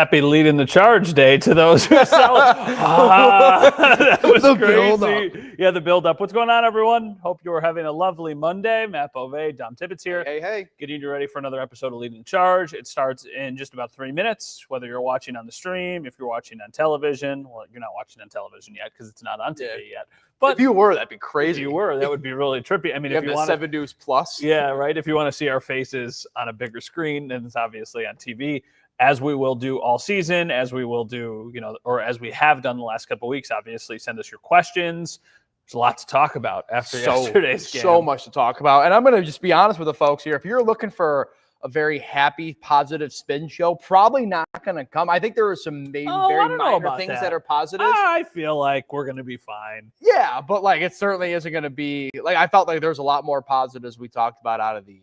Happy leading the charge day to those who sell. That was the crazy. build-up. Yeah, the build up. What's going on, everyone? Hope you're having a lovely Monday. Matt Bove, Dom Tibbetts here. Hey. Getting you ready for another episode of Leading the Charge. It starts in just about 3 minutes, whether you're watching on the stream, if you're watching on television. Well, you're not watching on television yet because it's not on TV yet. But if you were, that'd be crazy. If you were, that would be really trippy. I mean, if you want 7 News Plus. Yeah, right. If you want to see our faces on a bigger screen, then it's obviously on TV. As we will do all season, as we will do, or as we have done the last couple of weeks, obviously send us your questions. There's a lot to talk about after yesterday's game. So much to talk about. And I'm going to just be honest with the folks here. If you're looking for a very happy, positive spin show, probably not going to come. I think there are some very minor things that are positive. I feel like we're going to be fine. Yeah, but it certainly isn't going to be I felt like there's a lot more positives we talked about out of the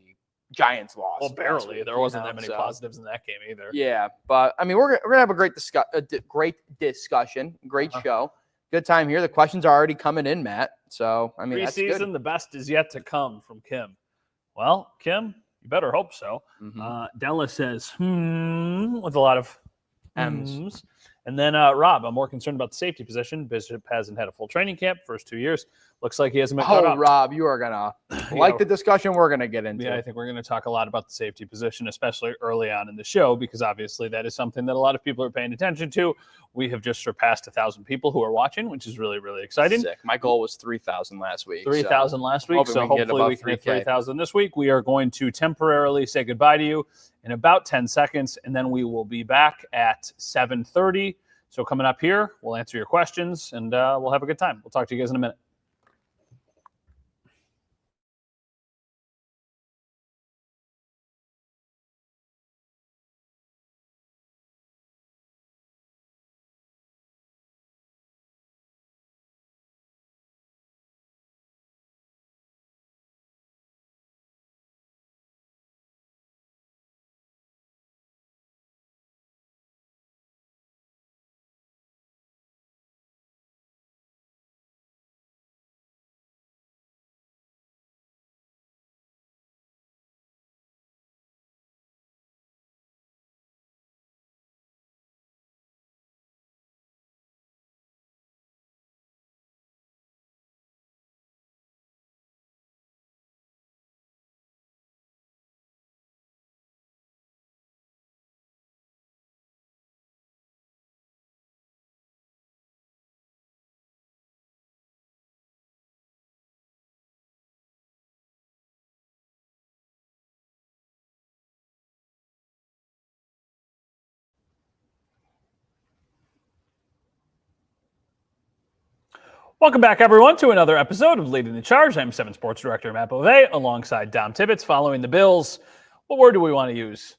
Giants loss. Well, barely. There wasn't that many positives in that game either. Yeah, but I mean, we're gonna have a great discussion, great show, good time here. The questions are already coming in, Matt. So I mean, Preseason, that's good. The best is yet to come from Kim. Well, Kim, you better hope so. Della says with a lot of M's. And then Rob, I'm more concerned about the safety position. Bishop hasn't had a full training camp first 2 years. Looks like he hasn't been caught up. Rob, you are going to the discussion we're going to get into. Yeah, I think we're going to talk a lot about the safety position, especially early on in the show, because obviously that is something that a lot of people are paying attention to. We have just surpassed 1,000 people who are watching, which is really, really exciting. Sick. My goal was 3,000 last week. 3,000 last week, so hopefully we can get 3,000 this week. We are going to temporarily say goodbye to you in about 10 seconds, and then we will be back at 7:30. So coming up here, we'll answer your questions, and we'll have a good time. We'll talk to you guys in a minute. Welcome back, everyone, to another episode of Leading the Charge. I'm 7 Sports Director Matt Bove, alongside Dom Tibbetts, following the Bills. What word do we want to use?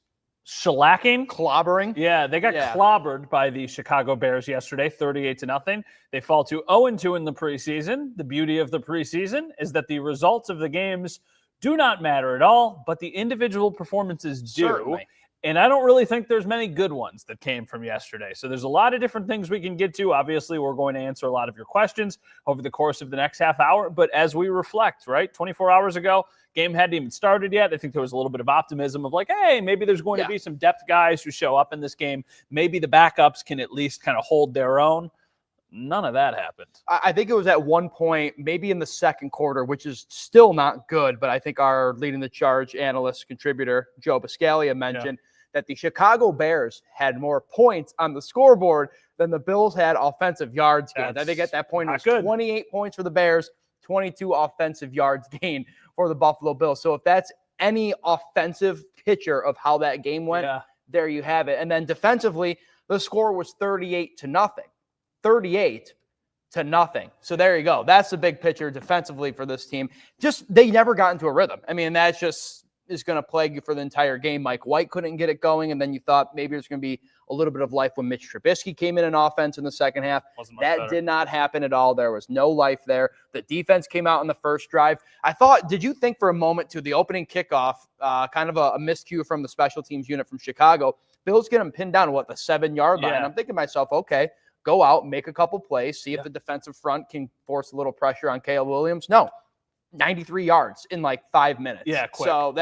Shellacking? Clobbering? Yeah, they got clobbered by the Chicago Bears yesterday, 38-0. They fall to 0-2 in the preseason. The beauty of the preseason is that the results of the games do not matter at all, but the individual performances do. Certainly. And I don't really think there's many good ones that came from yesterday. So there's a lot of different things we can get to. Obviously, we're going to answer a lot of your questions over the course of the next half hour. But as we reflect, 24 hours ago, game hadn't even started yet. I think there was a little bit of optimism of hey, maybe there's going to be some depth guys who show up in this game. Maybe the backups can at least kind of hold their own. None of that happened. I think it was at one point, maybe in the second quarter, which is still not good. But I think our Leading the Charge analyst contributor, Joe Biscaglia, mentioned that the Chicago Bears had more points on the scoreboard than the Bills had offensive yards gained. I think at that point it was 28 points for the Bears, 22 offensive yards gained for the Buffalo Bills. So if that's any offensive picture of how that game went, there you have it. And then defensively, the score was 38-0. 38-0. So there you go. That's the big picture defensively for this team. They never got into a rhythm. I mean, that's just is going to plague you for the entire game. Mike White couldn't get it going, and then you thought maybe there's going to be a little bit of life when Mitch Trubisky came in offense in the second half. That did not happen at all. There was no life there. The defense came out in the first drive. Did you think for a moment to the opening kickoff, kind of a miscue from the special teams unit from Chicago, Bills get them pinned down, the 7-yard line? I'm thinking to myself, okay, go out, make a couple plays, see if the defensive front can force a little pressure on Caleb Williams. No. 93 yards in like 5 minutes. Yeah, quick. So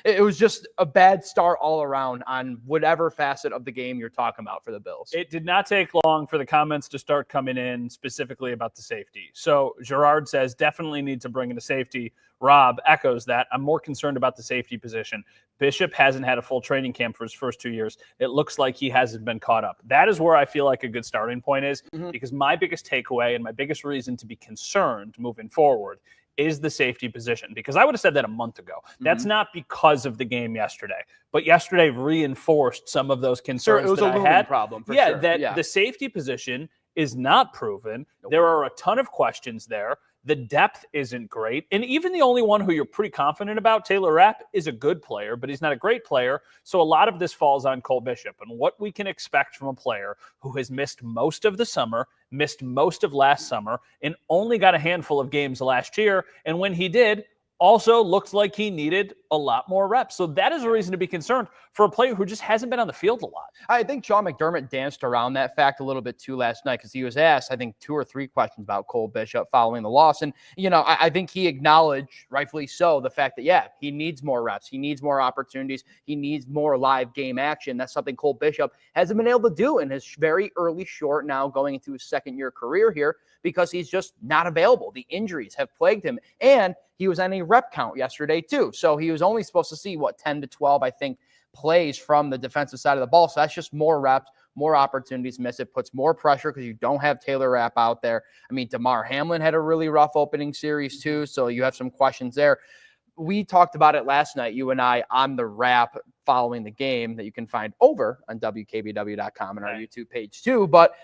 it was just a bad start all around on whatever facet of the game you're talking about for the Bills. It did not take long for the comments to start coming in specifically about the safety. So Gerard says, definitely need to bring in a safety. Rob echoes that. I'm more concerned about the safety position. Bishop hasn't had a full training camp for his first 2 years. It looks like he hasn't been caught up. That is where I feel like a good starting point is, because my biggest takeaway and my biggest reason to be concerned moving forward is the safety position, because I would have said that a month ago. That's not because of the game yesterday, but yesterday reinforced some of those concerns it was that a I had. Problem for sure. The safety position is not proven. Nope. There are a ton of questions there. The depth isn't great. And even the only one who you're pretty confident about, Taylor Rapp, is a good player, but he's not a great player. So a lot of this falls on Cole Bishop and what we can expect from a player who has missed most of the summer, missed most of last summer, and only got a handful of games last year. And when he did, also looked like he needed a lot more reps. So that is a reason to be concerned for a player who just hasn't been on the field a lot. I think Sean McDermott danced around that fact a little bit too last night, because he was asked, I think, 2 or 3 questions about Cole Bishop following the loss. And, I think he acknowledged, rightfully so, the fact that, he needs more reps. He needs more opportunities. He needs more live game action. That's something Cole Bishop hasn't been able to do in his very early short, now going into his second-year career here, because he's just not available. The injuries have plagued him. And he was on a rep count yesterday too. So he was only supposed to see 10 to 12, I think, plays from the defensive side of the ball. So that's just more reps, more opportunities missed. It puts more pressure because you don't have Taylor Rapp out there. I mean, Damar Hamlin had a really rough opening series too. So you have some questions there. We talked about it last night, you and I, on the wrap following the game that you can find over on WKBW.com and our YouTube page too. But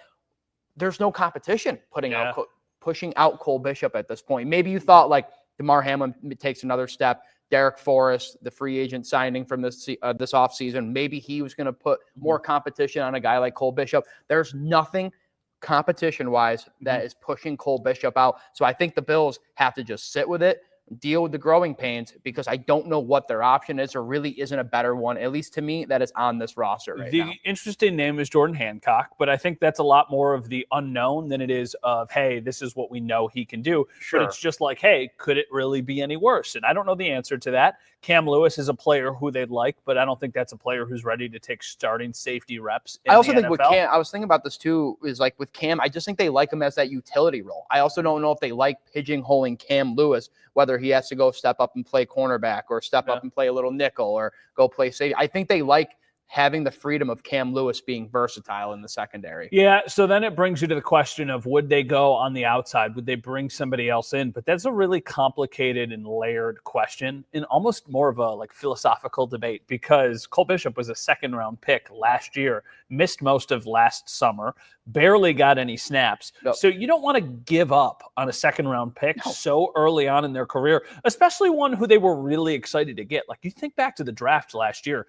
there's no competition pushing out Cole Bishop at this point. Maybe you thought like Damar Hamlin takes another step. Derek Forrest, the free agent signing from this offseason, maybe he was going to put more competition on a guy like Cole Bishop. There's nothing competition-wise that is pushing Cole Bishop out. So I think the Bills have to just sit with it, deal with the growing pains, because I don't know what their option is. There really isn't a better one, at least to me, that is on this roster right now. The interesting name is Jordan Hancock, but I think that's a lot more of the unknown than it is of, hey, this is what we know he can do. Sure. But it's just like, hey, could it really be any worse? And I don't know the answer to that. Cam Lewis is a player who they'd like, but I don't think that's a player who's ready to take starting safety reps in I also the think NFL. with Cam, I was thinking about this too, is like with Cam, I just think they like him as that utility role. I also don't know if they like pigeonholing Cam Lewis, whether he has to go step up and play cornerback or step up and play a little nickel or go play safety. I think they like having the freedom of Cam Lewis being versatile in the secondary. Yeah, so then it brings you to the question of, would they go on the outside? Would they bring somebody else in? But that's a really complicated and layered question, and almost more of a philosophical debate, because Cole Bishop was a second-round pick last year, missed most of last summer, barely got any snaps. Nope. So you don't want to give up on a second-round pick so early on in their career, especially one who they were really excited to get. Like, you think back to the draft last year,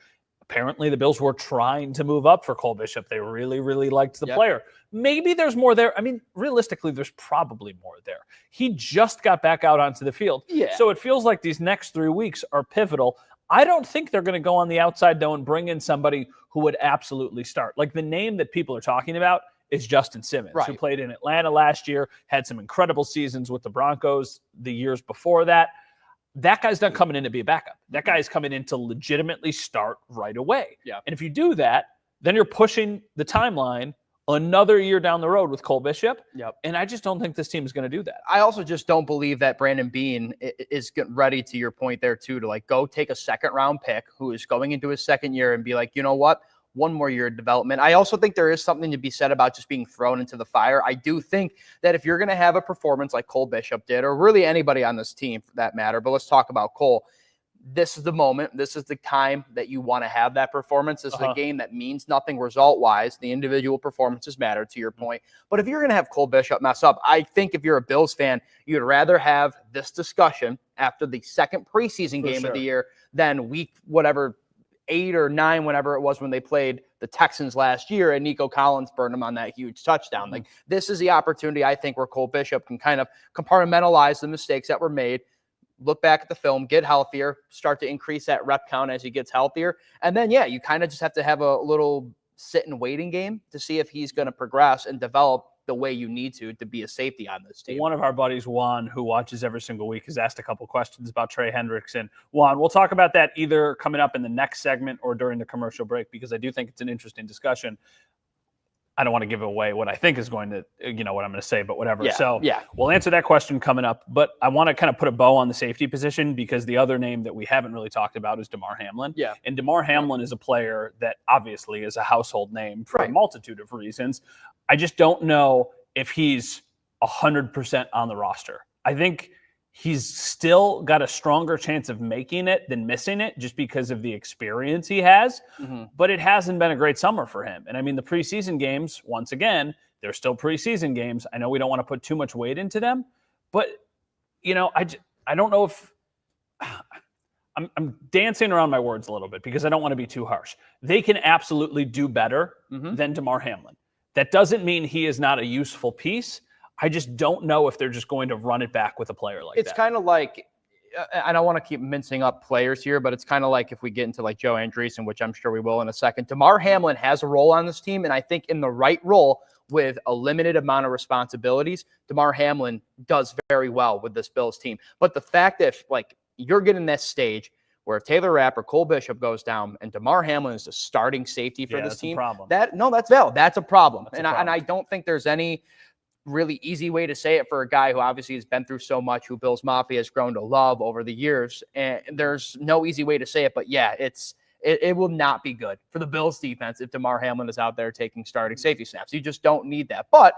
apparently the Bills were trying to move up for Cole Bishop. They really, really liked the player. Maybe there's more there. I mean, realistically, there's probably more there. He just got back out onto the field. Yeah. So it feels like these next 3 weeks are pivotal. I don't think they're going to go on the outside, though, and bring in somebody who would absolutely start. Like, the name that people are talking about is Justin Simmons, who played in Atlanta last year, had some incredible seasons with the Broncos the years before that. That guy's not coming in to be a backup. That guy's coming in to legitimately start right away. Yeah. And if you do that, then you're pushing the timeline another year down the road with Cole Bishop. Yep. And I just don't think this team is going to do that. I also just don't believe that Brandon Beane is getting ready, to your point there too, to go take a second-round pick who is going into his second year and be like, you know what? One more year of development. I also think there is something to be said about just being thrown into the fire. I do think that if you're going to have a performance like Cole Bishop did, or really anybody on this team for that matter, but let's talk about Cole. This is the moment. This is the time that you want to have that performance. This is a game that means nothing result-wise. The individual performances matter, to your point. But if you're going to have Cole Bishop mess up, I think if you're a Bills fan, you'd rather have this discussion after the second preseason game of the year than week 8 or 9, whenever it was when they played the Texans last year, and Nico Collins burned him on that huge touchdown. Like, this is the opportunity, I think, where Cole Bishop can kind of compartmentalize the mistakes that were made, look back at the film, get healthier, start to increase that rep count as he gets healthier. And then, you kind of just have to have a little sit and waiting game to see if he's going to progress and develop the way you need to be a safety on this team. One of our buddies, Juan, who watches every single week, has asked a couple questions about Trey Hendrickson. Juan, we'll talk about that either coming up in the next segment or during the commercial break, because I do think it's an interesting discussion. I don't want to give away what I think is going to, what I'm going to say, but whatever. Yeah. We'll answer that question coming up. But I want to kind of put a bow on the safety position, because the other name that we haven't really talked about is Damar Hamlin. Yeah. And Damar Hamlin is a player that obviously is a household name for a multitude of reasons. I just don't know if he's 100% on the roster. I think he's still got a stronger chance of making it than missing it, just because of the experience he has. But it hasn't been a great summer for him. And I mean, the preseason games, once again, they're still preseason games. I know we don't want to put too much weight into them, but I don't know if I'm dancing around my words a little bit, because I don't want to be too harsh. They can absolutely do better than Damar Hamlin. That doesn't mean he is not a useful piece. I just don't know if they're just going to run it back with a player like that. It's kind of like, I don't want to keep mincing up players here, but it's kind of like if we get into like Joe Andreessen, which I'm sure we will in a second. Damar Hamlin has a role on this team, and I think in the right role with a limited amount of responsibilities, Damar Hamlin does very well with this Bills team. But the fact that you're getting this stage where Taylor Rapp or Cole Bishop goes down and Damar Hamlin is the starting safety for this team, that's valid. That's a problem. And I don't think there's any really easy way to say it for a guy who obviously has been through so much, who Bills Mafia has grown to love over the years. And there's no easy way to say it, but yeah, it will not be good for the Bills defense if Damar Hamlin is out there taking starting safety snaps. You just don't need that. But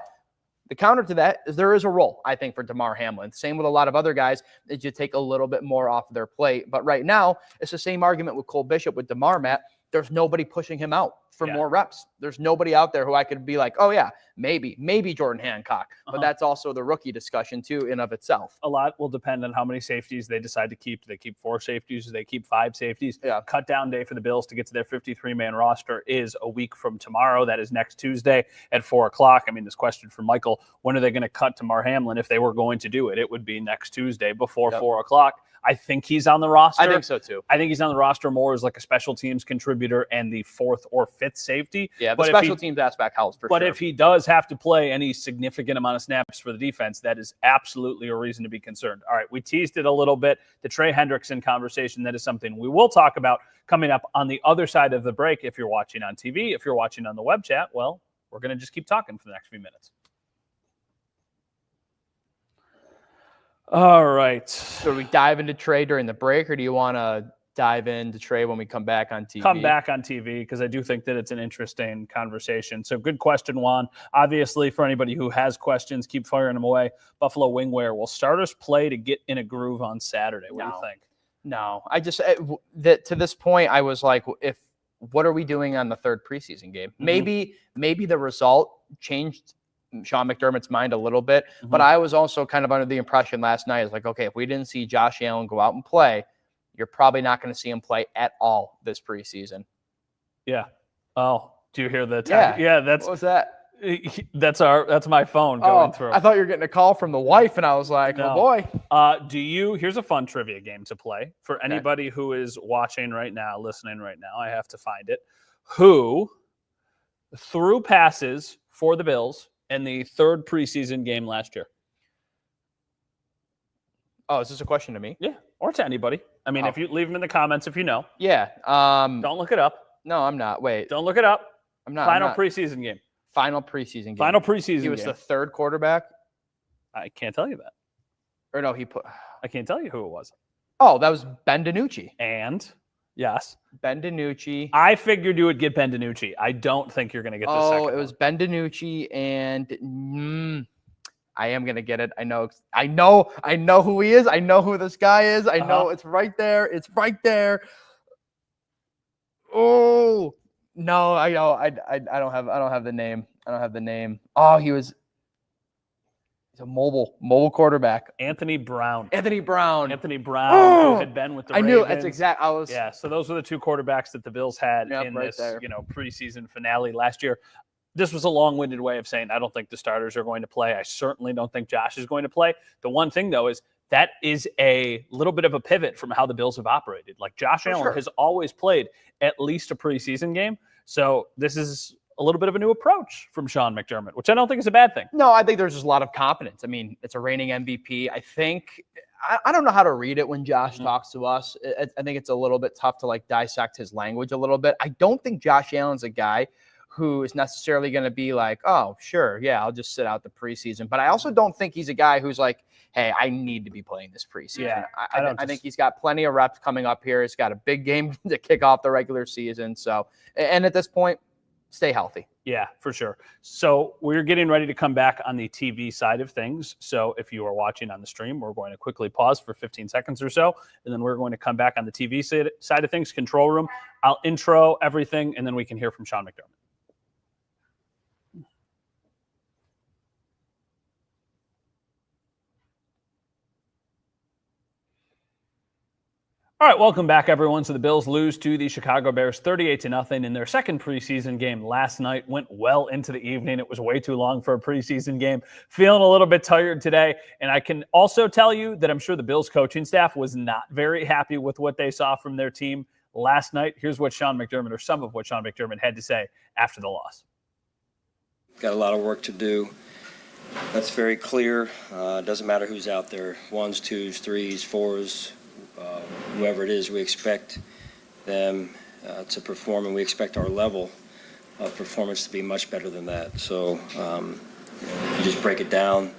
the counter to that is there is a role, I think, for Damar Hamlin. Same with a lot of other guys that you take a little bit more off of their plate. But right now, it's the same argument with Cole Bishop, with Damar, Matt. There's nobody pushing him out for more reps. There's nobody out there who I could be like, oh yeah, maybe Jordan Hancock. But that's also the rookie discussion too, in of itself. A lot will depend on how many safeties they decide to keep. Do they keep 4 safeties? Do they keep 5 safeties? Yeah. Cut down day for the Bills to get to their 53-man roster is a week from tomorrow. That is next Tuesday at 4:00. I mean, this question from Michael, when are they going to cut Damar Hamlin? If they were going to do it, it would be next Tuesday before 4:00. I think he's on the roster. I think so too. I think he's on the roster more as like a special teams contributor and the 4th or 5th safety. Yeah, the special teams aspect helps for sure. But if he does have to play any significant amount of snaps for the defense, that is absolutely a reason to be concerned. All right, we teased it a little bit. The Trey Hendrickson conversation, that is something we will talk about coming up on the other side of the break. If you're watching on TV, if you're watching on the web chat, well, we're going to just keep talking for the next few minutes. All right. So do we dive into Trey during the break, or do you want to dive into Trey when we come back on TV? Come back on TV, because I do think that it's an interesting conversation. So good question, Juan. Obviously, for anybody who has questions, keep firing them away. Buffalo Wingwear, will starters play to get in a groove on Saturday? What do you think? No. I just to this point, I was like, what are we doing on the 3rd preseason game? Maybe the result changed Sean McDermott's mind a little bit, but I was also kind of under the impression last night, like, okay, if we didn't see Josh Allen go out and play, you're probably not going to see him play at all this preseason. Yeah. Oh, do you hear the Yeah. That's what was that? That's my phone going through. I thought you were getting a call from the wife, and I was like, no. Oh boy. Here's a fun trivia game to play for anybody who is watching right now, listening right now. I have to find it. Who threw passes for the Bills in the 3rd preseason game last year? Oh, is this a question to me? Yeah, or to anybody. I mean, if you leave them in the comments, if you know. Yeah. Don't look it up. No, I'm not. Wait. Don't look it up. I'm not. Final preseason game. Final preseason game. Final preseason game. He was the 3rd quarterback? I can't tell you that. Or no, I can't tell you who it was. Oh, that was Ben DiNucci. And yes. Ben DiNucci. I figured you would get Ben DiNucci. I don't think you're going to get the second one. Oh, it was Ben DiNucci, and I am going to get it. I know who he is. I know who this guy is. I know it's right there. It's right there. Oh, no, I know. I don't have the name. I don't have the name. Oh, he's a mobile quarterback. Anthony Brown. Who had been with the Ravens. I knew that's exact. Yeah, so those were the 2 quarterbacks that the Bills had in this, preseason finale last year. This was a long-winded way of saying I don't think the starters are going to play. I certainly don't think Josh is going to play. The one thing, though, is that is a little bit of a pivot from how the Bills have operated. Like Josh Allen has always played at least a preseason game. So this is a little bit of a new approach from Sean McDermott, which I don't think is a bad thing. No, I think there's just a lot of confidence. I mean, it's a reigning MVP. I think I don't know how to read it when Josh talks to us. I think it's a little bit tough to like dissect his language a little bit. I don't think Josh Allen's a guy who is necessarily going to be like, oh, sure, yeah, I'll just sit out the preseason. But I also don't think he's a guy who's like, hey, I need to be playing this preseason. Yeah, I think he's got plenty of reps coming up here. He's got a big game to kick off the regular season. So, and at this point, stay healthy. Yeah, for sure. So we're getting ready to come back on the TV side of things. So if you are watching on the stream, we're going to quickly pause for 15 seconds or so, and then we're going to come back on the TV side of things, control room. I'll intro everything, and then we can hear from Sean McDermott. All right, welcome back, everyone. So the Bills lose to the Chicago Bears 38-0 in their second preseason game last night. Went well into the evening. It was way too long for a preseason game. Feeling a little bit tired today. And I can also tell you that I'm sure the Bills coaching staff was not very happy with what they saw from their team last night. Here's what Sean McDermott, or some of what Sean McDermott had to say after the loss. Got a lot of work to do. That's very clear. Doesn't matter who's out there, ones, twos, threes, fours, whoever it is, we expect them to perform, and we expect our level of performance to be much better than that. So you just break it down.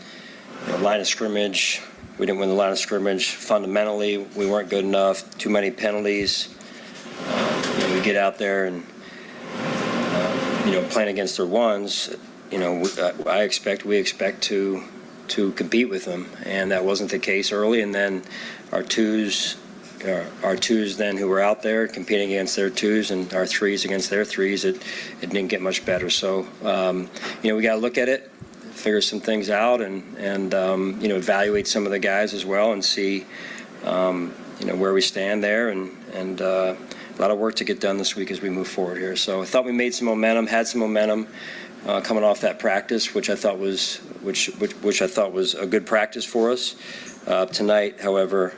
Line of scrimmage, we didn't win the line of scrimmage. Fundamentally, we weren't good enough. Too many penalties. We get out there and playing against their ones. We expect to compete with them, and that wasn't the case early. And then our twos then who were out there competing against their twos, and our threes against their threes, it didn't get much better. So we got to look at it, figure some things out, and evaluate some of the guys as well, and see where we stand there, and a lot of work to get done this week as we move forward here. So I thought we made some momentum, had some momentum coming off that practice, which I thought was a good practice for us. Tonight, however,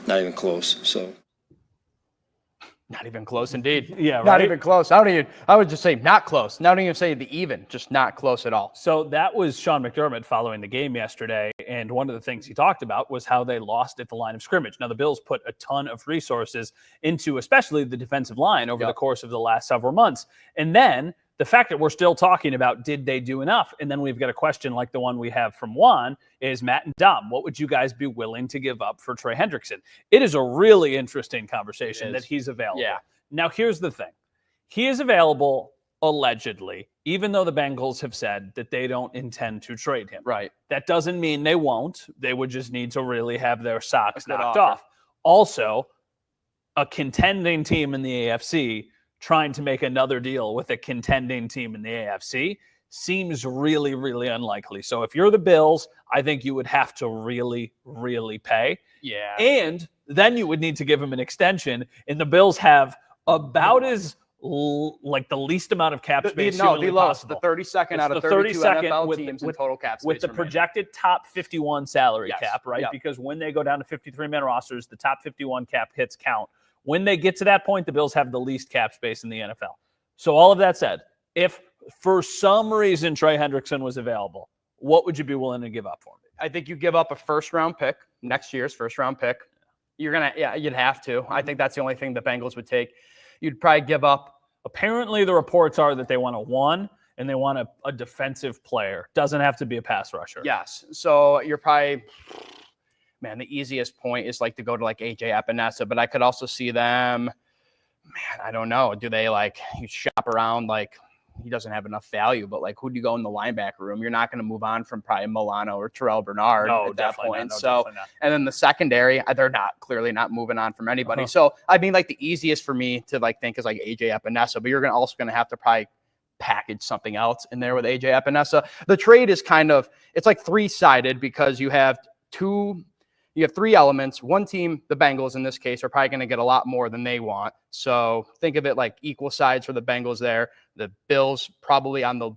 not even close. So. Not even close, indeed. Yeah, right? Not even close. I would just say not close. Not even say the even, just not close at all. So that was Sean McDermott following the game yesterday, and one of the things he talked about was how they lost at the line of scrimmage. Now, the Bills put a ton of resources into especially the defensive line over the course of the last several months. And then the fact that we're still talking about, did they do enough? And then we've got a question like the one we have from Juan is, Matt and Dom, what would you guys be willing to give up for Trey Hendrickson? It is a really interesting conversation that he's available. Yeah. Now, here's the thing. He is available allegedly, even though the Bengals have said that they don't intend to trade him. Right. That doesn't mean they won't. They would just need to really have their socks knocked off. Also, a contending team in the AFC trying to make another deal with a contending team in the AFC seems really, really unlikely. So if you're the Bills, I think you would have to really, really pay. Yeah. And then you would need to give him an extension. And the Bills have about as the least amount of cap space. The lowest, the 32nd out of 32 NFL teams in total cap space. With the projected top 51 salary cap, right? Yep. Because when they go down to 53-man rosters, the top 51 cap hits count. When they get to that point, the Bills have the least cap space in the NFL. So all of that said, if for some reason Trey Hendrickson was available, what would you be willing to give up for him? I think you give up a first-round pick, next year's first-round pick. You'd have to. I think that's the only thing the Bengals would take. You'd probably give up. Apparently, the reports are that they want a 1 and they want a defensive player. Doesn't have to be a pass rusher. Yes. So you're probably, man, the easiest point is to go to AJ Epinesa, but I could also see them, I don't know. Do they you shop around he doesn't have enough value, but who do you go in the linebacker room? You're not going to move on from probably Milano or Terrell Bernard at that point. And then the secondary, they're clearly not moving on from anybody. So I mean, the easiest for me to think is AJ Epinesa, but you're also going to have to probably package something else in there with AJ Epinesa. The trade is it's three-sided because you have three elements. One team, the Bengals in this case, are probably going to get a lot more than they want. So think of it like equal sides for the Bengals there. The Bills probably on the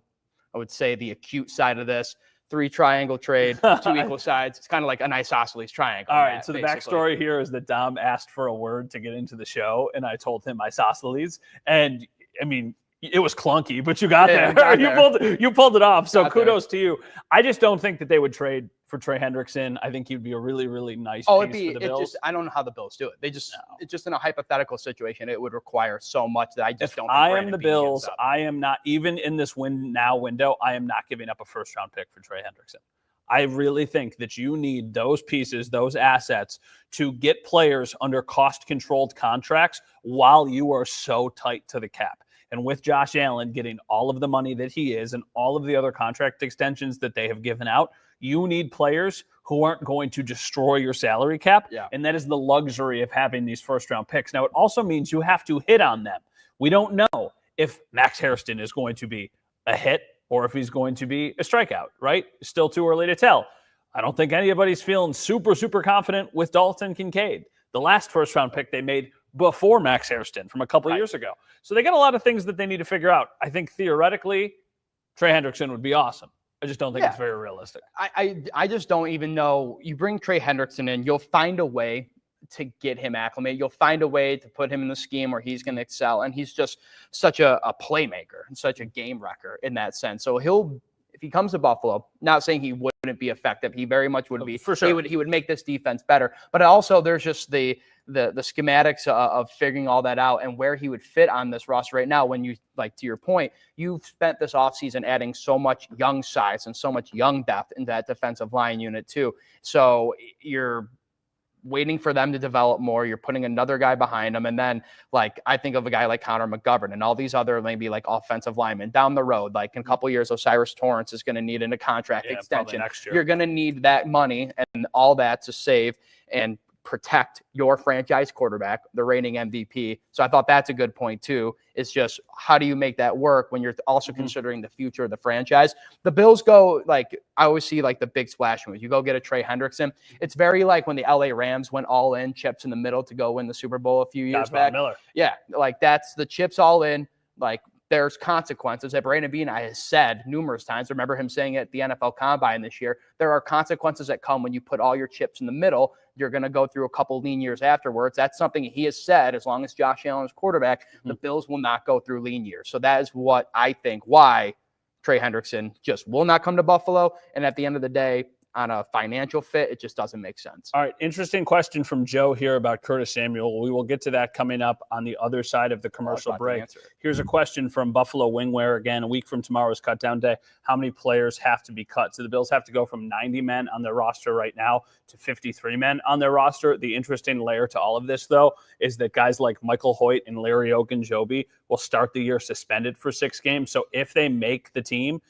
acute side of this. 3 triangle trade, 2 equal sides. It's kind of like an isosceles triangle. All right, so the backstory here is that Dom asked for a word to get into the show, and I told him isosceles. And, I mean, It was clunky, but you got Yeah, there. got there. You pulled it off. So Got kudos to you. I just don't think that they would trade for Trey Hendrickson. I think he'd be a really, really nice piece for the Bills. I don't know how the Bills do it. It's just in a hypothetical situation, it would require so much that I just don't think I am Brandon the Beane gives Bills. up. I am not, even in this window, I am not giving up a first-round pick for Trey Hendrickson. I really think that you need those pieces, those assets to get players under cost-controlled contracts while you are so tight to the cap. And with Josh Allen getting all of the money that he is and all of the other contract extensions that they have given out, you need players who aren't going to destroy your salary cap. Yeah. And that is the luxury of having these first-round picks. Now, it also means you have to hit on them. We don't know if Max Hairston is going to be a hit or if he's going to be a strikeout, right? Still too early to tell. I don't think anybody's feeling super, super confident with Dalton Kincaid, the last first-round pick they made before Max Hairston from a couple of years ago. So they got a lot of things that they need to figure out. I think theoretically, Trey Hendrickson would be awesome. I just don't think it's very realistic. I just don't even know. You bring Trey Hendrickson in, you'll find a way to get him acclimated. You'll find a way to put him in the scheme where he's going to excel. And he's just such a playmaker and such a game wrecker in that sense. So if he comes to Buffalo, not saying he wouldn't be effective, he very much would be. For sure. He would make this defense better. But also there's just the schematics of figuring all that out and where he would fit on this roster right now. When you, like, to your point, you've spent this offseason adding so much young size and so much young depth in that defensive line unit too. So you're waiting for them to develop more. You're putting another guy behind them. And then, like, I think of a guy like Connor McGovern and all these other maybe like offensive linemen down the road. Like in a couple of years, Osiris Torrance is going to need a contract extension. Next year. You're going to need that money and all that to save and protect your franchise quarterback, the reigning MVP. So I thought that's a good point too. It's just, how do you make that work when you're also considering the future of the franchise? The Bills go, like, I always see like the big splash moves. You go get a Trey Hendrickson. It's very like when the LA Rams went all in, chips in the middle to go win the Super Bowl a few years back. Miller. Yeah, like that's the chips all in. Like, there's consequences that Brandon Beane has said numerous times. Remember him saying it at the NFL Combine this year. There are consequences that come when you put all your chips in the middle. You're going to go through a couple lean years afterwards. That's something he has said. As long as Josh Allen is quarterback, the Bills will not go through lean years. So that is what I think why Trey Hendrickson just will not come to Buffalo. And at the end of the day, on a financial fit, it just doesn't make sense. All right, interesting question from Joe here about Curtis Samuel. We will get to that coming up on the other side of the commercial break. Here's a question from Buffalo Wingware. Again, a week from tomorrow is cutdown day. How many players have to be cut? So the Bills have to go from 90 men on their roster right now to 53 men on their roster. The interesting layer to all of this, though, is that guys like Michael Hoyt and Larry Ogunjobi will start the year suspended for 6 games. So if they make the team,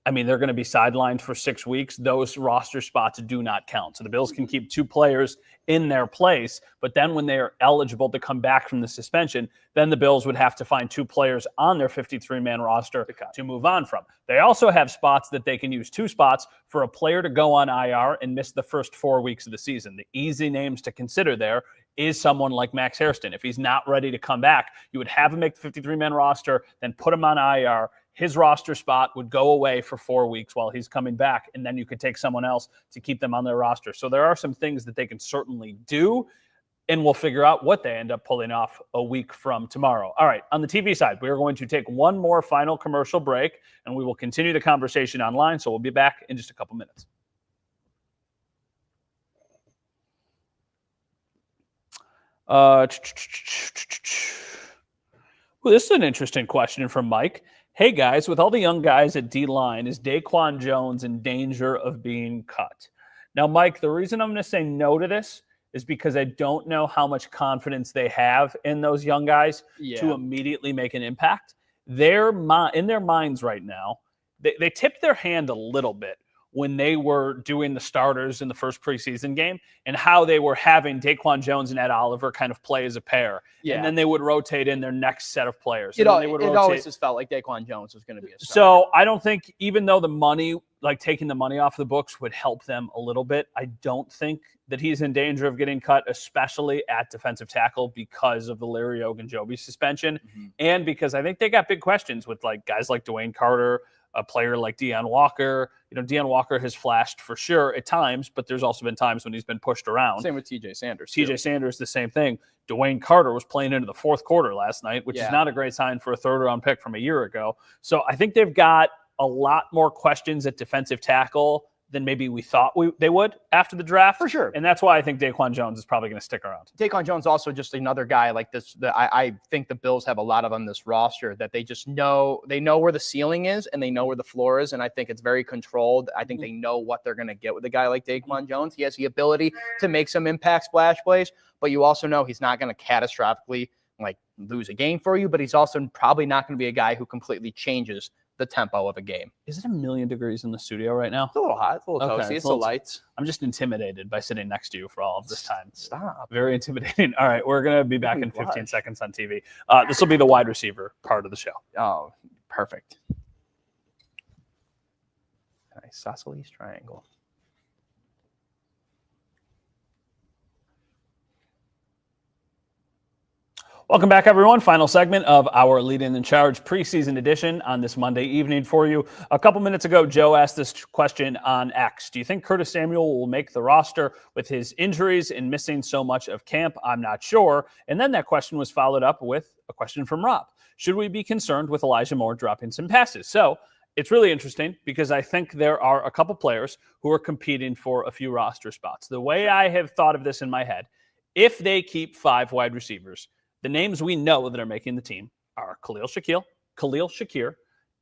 I mean, they're going to be sidelined for 6 weeks. Those roster spots do not count. So the Bills can keep 2 players in their place, but then when they are eligible to come back from the suspension, then the Bills would have to find 2 players on their 53-man roster to move on from. They also have spots that they can use, 2 spots for a player to go on IR and miss the first 4 weeks of the season. The easy names to consider there is someone like Max Hairston. If he's not ready to come back, you would have him make the 53-man roster, then put him on IR. His roster spot would go away for 4 weeks while he's coming back, and then you could take someone else to keep them on their roster. So there are some things that they can certainly do, and we'll figure out what they end up pulling off a week from tomorrow. All right, on the TV side, we are going to take one more final commercial break, and we will continue the conversation online, so we'll be back in just a couple minutes. This is an interesting question from Mike. Hey, guys, with all the young guys at D-line, is Daquan Jones in danger of being cut? Now, Mike, the reason I'm going to say no to this is because I don't know how much confidence they have in those young guys to immediately make an impact. In their minds right now, they tipped their hand a little bit when they were doing the starters in the first preseason game and how they were having Daquan Jones and Ed Oliver kind of play as a pair. Yeah. And then they would rotate in their next set of players. It always just felt like Daquan Jones was going to be a starter. So I don't think, even though the money, like taking the money off the books would help them a little bit, I don't think that he's in danger of getting cut, especially at defensive tackle because of the Larry Ogunjobi suspension. And because I think they got big questions with like guys like Dwayne Carter, a player like Deion Walker. Deion Walker has flashed for sure at times, but there's also been times when he's been pushed around. Same with TJ Sanders. TJ Sanders, the same thing. Dwayne Carter was playing into the fourth quarter last night, which is not a great sign for a third-round pick from a year ago. So I think they've got a lot more questions at defensive tackle than maybe we thought they would after the draft. For sure. And that's why I think Daquan Jones is probably going to stick around. Daquan Jones also just another guy like this. I think the Bills have a lot of on this roster that they just know. They know where the ceiling is and they know where the floor is. And I think it's very controlled. I think they know what they're going to get with a guy like Daquan Jones. He has the ability to make some impact splash plays, but you also know he's not going to catastrophically lose a game for you, but he's also probably not going to be a guy who completely changes the tempo of a game. Is it 1,000,000 degrees in the studio right now? It's a little hot. It's a little toasty. It's the lights. I'm just intimidated by sitting next to you for all of this time. Stop. Very intimidating. All right, we're going to be back in 15 seconds on TV. This will be the wide receiver part of the show. Oh, perfect. Nice. Isosceles triangle. Welcome back, everyone. Final segment of our Leading in Charge preseason edition on this Monday evening for you. A couple minutes ago, Joe asked this question on X. Do you think Curtis Samuel will make the roster with his injuries and missing so much of camp? I'm not sure. And then that question was followed up with a question from Rob. Should we be concerned with Elijah Moore dropping some passes? So it's really interesting because I think there are a couple players who are competing for a few roster spots. The way I have thought of this in my head, if they keep 5 wide receivers, the names we know that are making the team are Khalil Shakir,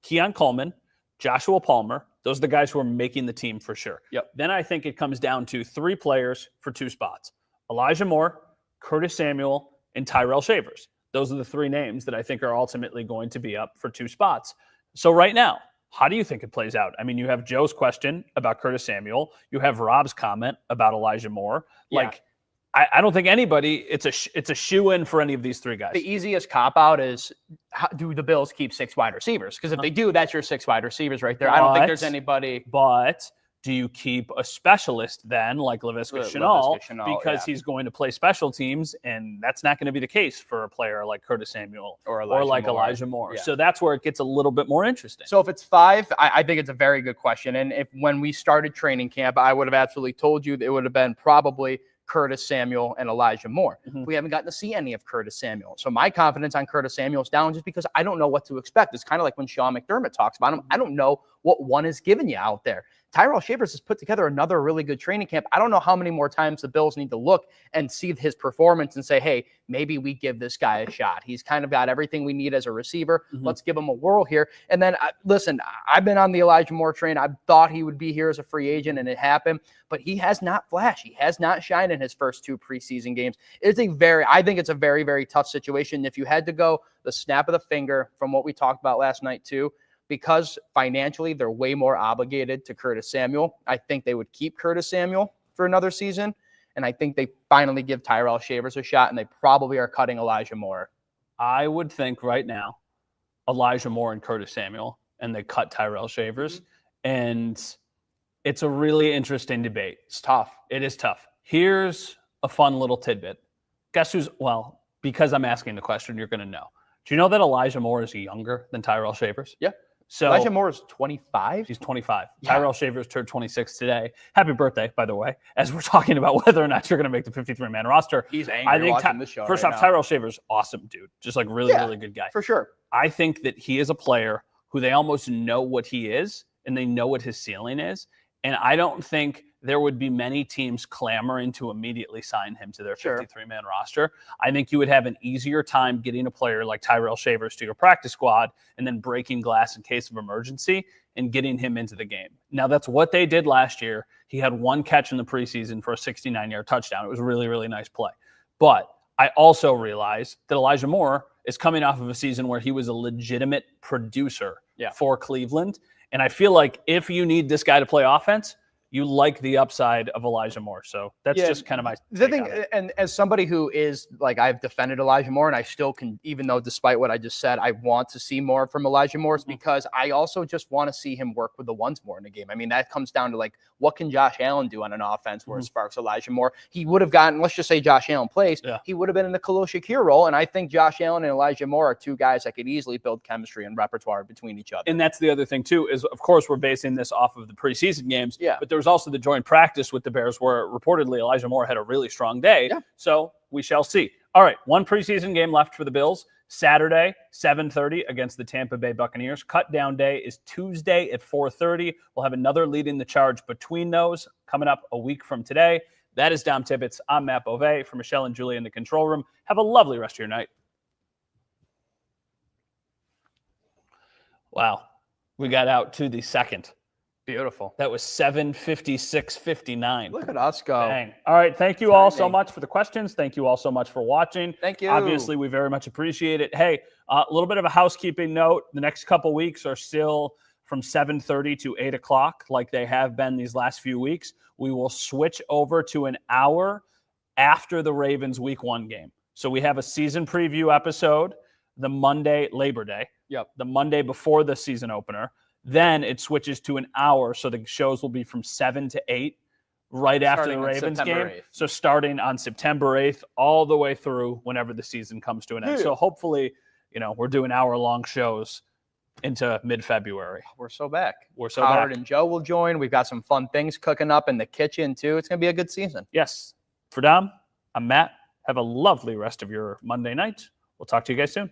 Keon Coleman, Joshua Palmer. Those are the guys who are making the team for sure. Yep. Then I think it comes down to 3 players for 2 spots. Elijah Moore, Curtis Samuel, and Tyrell Shavers. Those are the 3 names that I think are ultimately going to be up for 2 spots. So right now, how do you think it plays out? I mean, you have Joe's question about Curtis Samuel. You have Rob's comment about Elijah Moore. Yeah. I don't think anybody, it's a shoe-in for any of these 3 guys. The easiest cop-out is, do the Bills keep 6 wide receivers? Because if they do, that's your 6 wide receivers right there. I don't think there's anybody. But do you keep a specialist then, like Laviska Shenault, because he's going to play special teams, and that's not going to be the case for a player like Curtis Samuel or Elijah Moore. Yeah. So that's where it gets a little bit more interesting. So if it's 5, I think it's a very good question. And when we started training camp, I would have absolutely told you it would have been probably Curtis Samuel and Elijah Moore. Mm-hmm. We haven't gotten to see any of Curtis Samuel. So my confidence on Curtis Samuel is down just because I don't know what to expect. It's kind of like when Sean McDermott talks about him. I don't know what one is giving you out there. Tyrell Shavers has put together another really good training camp. I don't know how many more times the Bills need to look and see his performance and say, hey, maybe we give this guy a shot. He's kind of got everything we need as a receiver. Mm-hmm. Let's give him a whirl here. And then, listen, I've been on the Elijah Moore train. I thought he would be here as a free agent, and it happened. But he has not flashed. He has not shined in his first 2 preseason games. I think it's a very, very tough situation. If you had to go the snap of the finger from what we talked about last night too, because financially they're way more obligated to Curtis Samuel, I think they would keep Curtis Samuel for another season. And I think they finally give Tyrell Shavers a shot, and they probably are cutting Elijah Moore. I would think right now, Elijah Moore and Curtis Samuel, and they cut Tyrell Shavers. Mm-hmm. And it's a really interesting debate. It's tough. It is tough. Here's a fun little tidbit. Guess who's, because I'm asking the question, you're going to know. Do you know that Elijah Moore is younger than Tyrell Shavers? Yeah. So Elijah Moore is 25. He's 25. Yeah. Tyrell Shavers turned 26 today. Happy birthday, by the way, as we're talking about whether or not you're going to make the 53-man roster. He's angry watching this show. First off, Tyrell Shavers, awesome dude. Just really good guy. For sure. I think that he is a player who they almost know what he is, and they know what his ceiling is. And I don't think there would be many teams clamoring to immediately sign him to their 53-man roster. I think you would have an easier time getting a player like Tyrell Shavers to your practice squad and then breaking glass in case of emergency and getting him into the game. Now, that's what they did last year. He had 1 catch in the preseason for a 69-yard touchdown. It was a really, really nice play. But I also realize that Elijah Moore is coming off of a season where he was a legitimate producer for Cleveland. And I feel like if you need this guy to play offense, you like the upside of Elijah Moore. So that's just kind of my the take thing. on it. And as somebody who is like, I've defended Elijah Moore, and I still can, even though despite what I just said, I want to see more from Elijah Moore, because I also just want to see him work with the ones more in the game. I mean, that comes down to like, what can Josh Allen do on an offense where it sparks Elijah Moore? He would have gotten, let's just say Josh Allen plays, he would have been in the Khalil Shakir role. And I think Josh Allen and Elijah Moore are two guys that could easily build chemistry and repertoire between each other. And that's the other thing too, is of course we're basing this off of the preseason games, but there was also the joint practice with the Bears where reportedly Elijah Moore had a really strong day. So we shall see. All right, one preseason game left for the Bills. Saturday, 7:30 against the Tampa Bay Buccaneers. Cut down day is Tuesday at 4:30. We'll have another leading the charge between those coming up a week from today. That is Dom Tibbetts. I'm Matt Bove. For Michelle and Julie in the control room, have a lovely rest of your night. Wow. We got out to the second. Beautiful. That was 7:56:59. Look at us go. Dang. All right. Thank you all so much for the questions. Thank you all so much for watching. Thank you. Obviously, we very much appreciate it. Hey, a little bit of a housekeeping note. The next couple weeks are still from 7:30 to 8 o'clock, like they have been these last few weeks. We will switch over to an hour after the Ravens Week 1 game. So we have a season preview episode the Monday, Labor Day. The Monday before the season opener. Then it switches to an hour, so the shows will be from 7 to 8 right after the Ravens game. 8th. So starting on September 8th all the way through whenever the season comes to an end. So hopefully, we're doing hour-long shows into mid-February. We're so back. Howard and Joe will join. We've got some fun things cooking up in the kitchen, too. It's going to be a good season. Yes. For Dom, I'm Matt. Have a lovely rest of your Monday night. We'll talk to you guys soon.